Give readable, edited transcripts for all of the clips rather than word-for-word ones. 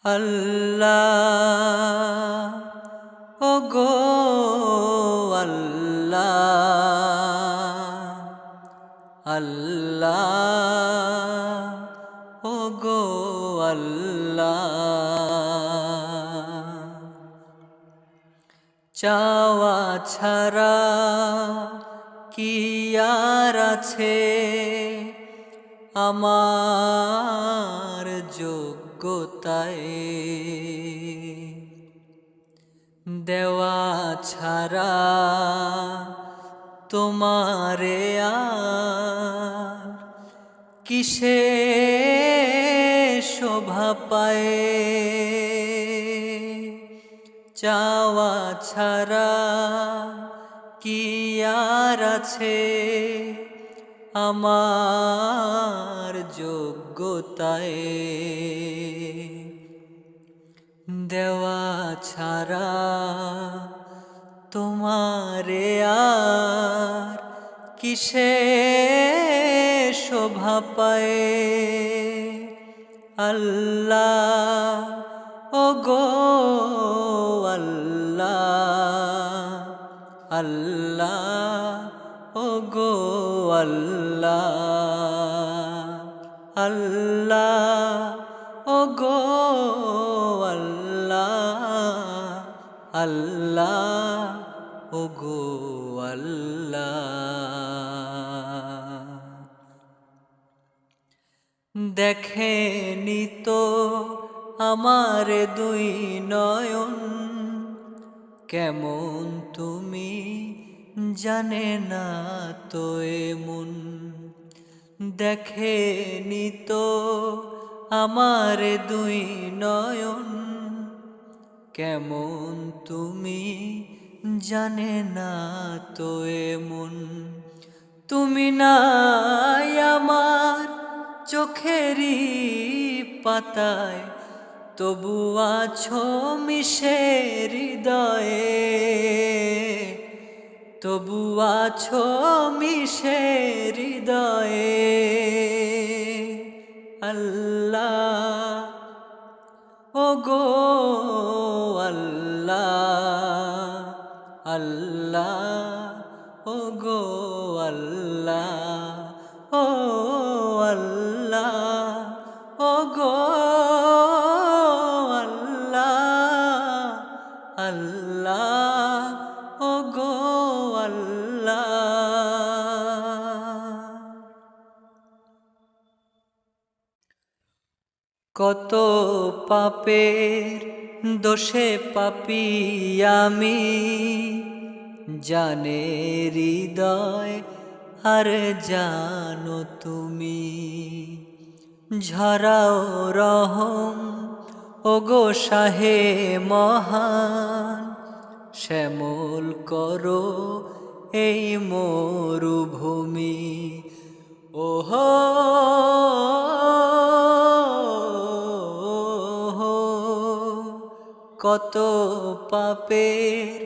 আল্লাহ ওগো আল্লাহ, আল্লাহ ওগো আল্লাহ। চাওয়া ছাড়া কি আর আছে আমার যোগ্যতায়, দেওয়া ছাড়া তোমারে আর কিসে শোভা পায়। চাওয়া ছাড়া কি আর আছে আমার যোগ্যতায়, দেওয়া ছাড়া তোমারে আর কিসে শোভা পায়। আল্লাহ ওগো আল্লাহ, আল্লাহ ওগো আল্লাহ, আল্লাহ ওগো আল্লাহ, আল্লাহ ওগো আল্লাহ। দেখেনি তো আমার দুই নয়ন, কেমন তুমি জানে না তো এমন। দেখেনি তো আমার দুই নয়ন, কেমন তুমি জানে না তো এমন। তুমি নাই আমার চোখেরই পাতায়, তবু আছো মিশে হৃদয়ে, তবু আছো মিশে হৃদয়ে। আল্লাহ ওগো আল্লাহ, আল্লাহ ওগো আল্লাহ, ও আল্লাহ ওগো আল্লাহ, আল্লাহ ওগো আল্লাহ। কত পাপের দোষে পাপী আমি, জানে হৃদয় আর জানো তুমি। ঝরাও রহম ওগো শাহে মহান, শ্যামল করো এই মরুভূমি। ওহো কত পাপের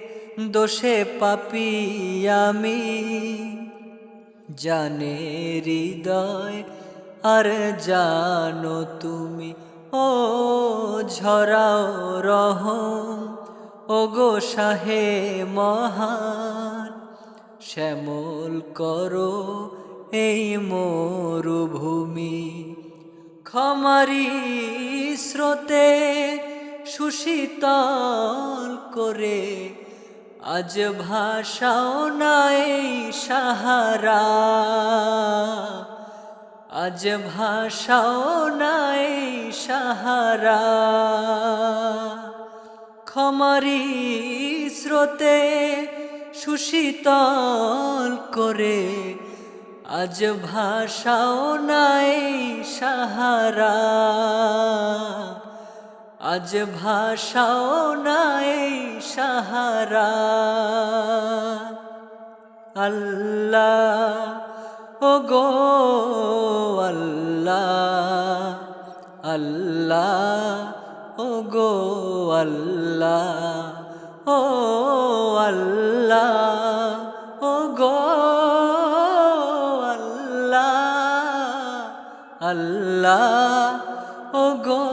দোষে পাপী আমি, জানে হৃদয় আর জানো তুমি। ও ঝরাও রহম ওগো শাহে মহান, শ্যামল করো এই মরুভূমি। ক্ষমারি স্রোতে সুশীতল করে আজ ভাষাও নাই সাহারা, আজ ভাষাও নাই সাহারা। ক্ষমারি স্রোতে সুশীতল করে আজ ভাষাও নাই সাহারা, আজ ভাষাও নাই সাহারা। আল্লাহ ওগো আল্লাহ, আল্লাহ ওগো আল্লাহ, ও আল্লাহ ওগো আল্লাহ, আল্লাহ ওগো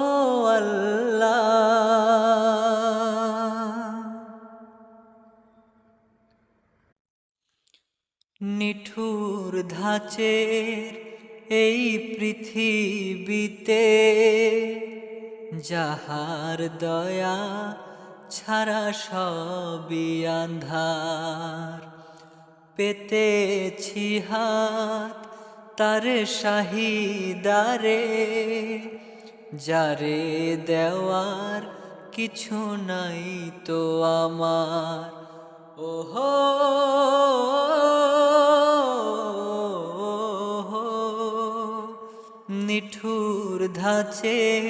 আল্লাহ। ধাঁচের এই পৃথিবীতে যাহার দয়া ছাড়া সবই আন্ধার, পেতেছি হাত তারে শাহিদারে, যারে দেওয়ার কিছু নাই তো আমার। ওহো নিঠুর ধাঁচের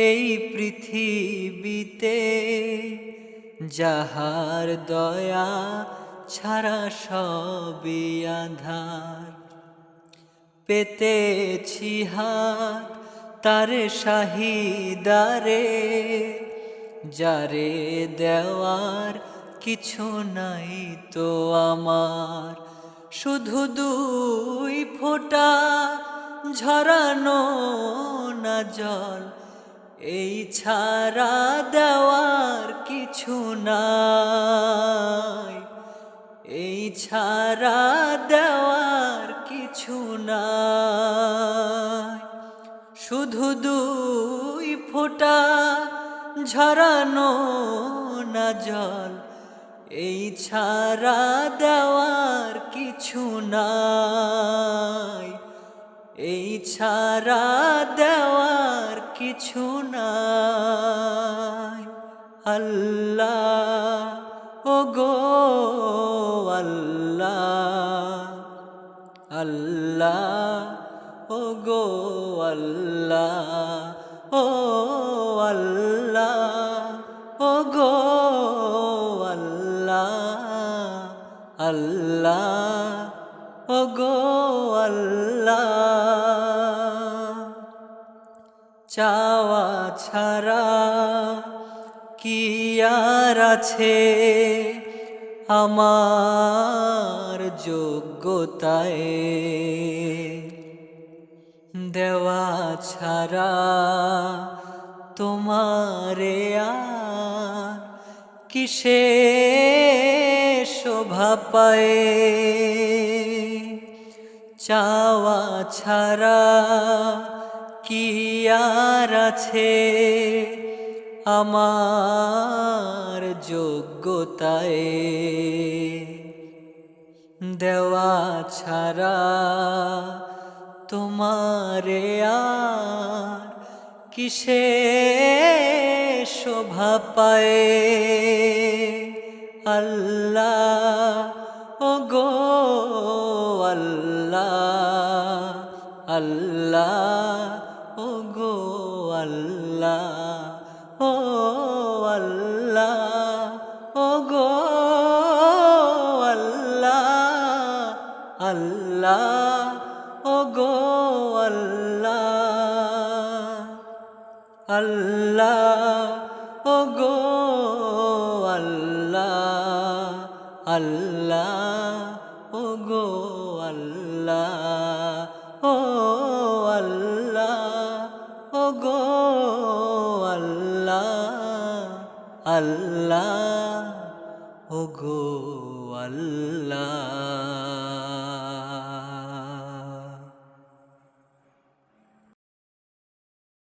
এই পৃথিবীতে যাহার দয়া ছাড়া সবই আঁধার, পেতেছি হাত তারে শাহিদারে, যারে দেওয়ার কিছু নাই তো আমার। শুধু দুই ফোঁটা ঝরানো না জল, এই ছাড়া দেওয়ার কিছু নাই, এই ছাড়া দেওয়ার কিছু নাই। শুধু দুই ফোঁটা ঝরানো না জল, এই ছাড়া দেওয়ার কিছু নাই, এই ছাড়া দেওয়ার কিছু নাই। আল্লাহ ওগো আল্লাহ, আল্লাহ ওগো আল্লাহ, ও আল্লাহ ওগো আল্লাহ, আল্লাহ ওগো আল্লাহ। চাওয়া ছাড়া কি আর আছে আমার যোগ্যতায়, দেওয়া ছাড়া তোমারে আর কিসে শোভা পায়। চাওয়া ছাড়া কি আর আছে আমার যোগ্যতায়, দেওয়া ছাড়া তোমারে আর কিসে শোভা পায়। আল্লাহ ওগো আল্লাহ, আল্লাহ ওগো আল্লাহ, ও আল্লাহ ওগো আল্লাহ, আল্লাহ ওগো আল্লাহ, আল্লাহ ওগো আল্লাহ, আল্লাহ ওগো আল্লাহ, ও আল্লাহ ওগো আল্লাহ, আল্লাহ ওগো আল্লাহ।